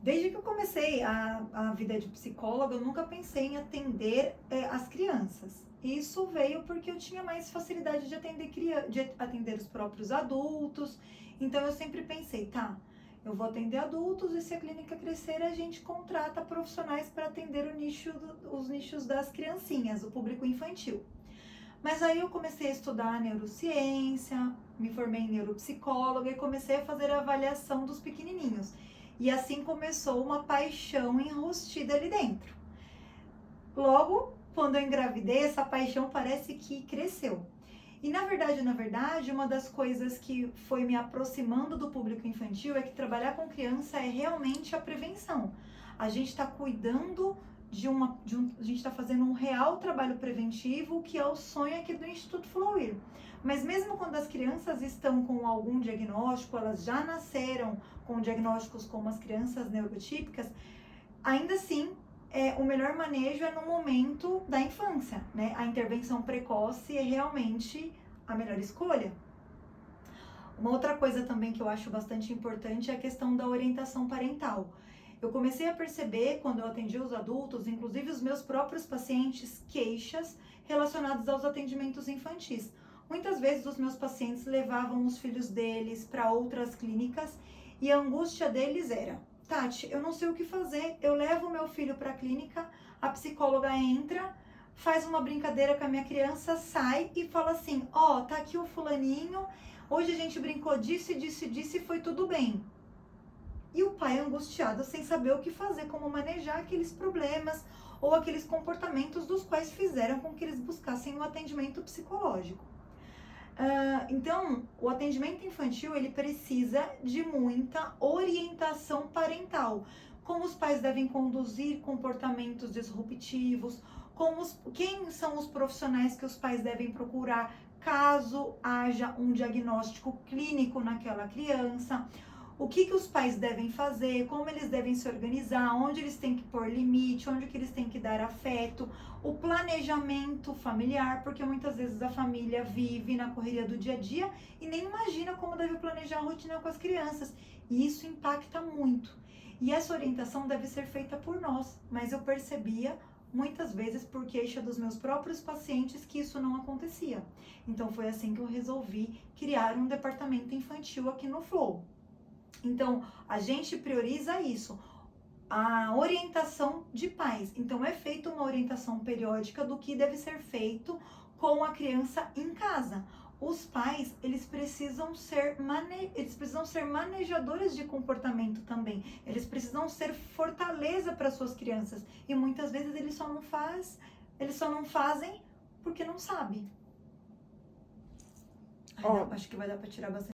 Desde que eu comecei a vida de psicóloga, eu nunca pensei em atender as crianças. Isso veio porque eu tinha mais facilidade de de atender os próprios adultos. Então eu sempre pensei, tá, eu vou atender adultos e se a clínica crescer, a gente contrata profissionais para atender os nichos das criancinhas, o público infantil. Mas aí eu comecei a estudar neurociência, me formei em neuropsicóloga e comecei a fazer a avaliação dos pequenininhos. E assim começou uma paixão enrustida ali dentro. Logo, quando eu engravidei, essa paixão parece que cresceu. E na verdade, uma das coisas que foi me aproximando do público infantil é que trabalhar com criança é realmente a prevenção. A gente está cuidando a gente está fazendo um real trabalho preventivo, que é o sonho aqui do Instituto Flowir. Mas mesmo quando as crianças estão com algum diagnóstico, elas já nasceram com diagnósticos como as crianças neurotípicas, ainda assim, o melhor manejo é no momento da infância, né? A intervenção precoce é realmente a melhor escolha. Uma outra coisa também que eu acho bastante importante é a questão da orientação parental. Eu comecei a perceber, quando eu atendi os adultos, inclusive os meus próprios pacientes, queixas relacionadas aos atendimentos infantis. Muitas vezes os meus pacientes levavam os filhos deles para outras clínicas e a angústia deles era: Tati, eu não sei o que fazer, eu levo meu filho para a clínica, a psicóloga entra, faz uma brincadeira com a minha criança, sai e fala assim: ó, tá aqui o fulaninho, hoje a gente brincou disso e disso e disso e foi tudo bem. E o pai angustiado sem saber o que fazer, como manejar aqueles problemas ou aqueles comportamentos dos quais fizeram com que eles buscassem um atendimento psicológico. Então, o atendimento infantil, ele precisa de muita orientação parental. Como os pais devem conduzir comportamentos disruptivos, quem são os profissionais que os pais devem procurar caso haja um diagnóstico clínico naquela criança, o que os pais devem fazer, como eles devem se organizar, onde eles têm que pôr limite, onde que eles têm que dar afeto, o planejamento familiar, porque muitas vezes a família vive na correria do dia a dia e nem imagina como deve planejar a rotina com as crianças. E isso impacta muito. E essa orientação deve ser feita por nós, mas eu percebia muitas vezes por queixa dos meus próprios pacientes que isso não acontecia. Então foi assim que eu resolvi criar um departamento infantil aqui no Flow. Então, a gente prioriza isso, a orientação de pais. Então, é feita uma orientação periódica do que deve ser feito com a criança em casa. Os pais, eles precisam ser manejadores de comportamento também. Eles precisam ser fortaleza para suas crianças. E muitas vezes eles só não fazem porque não sabem. Acho que vai dar para tirar bastante.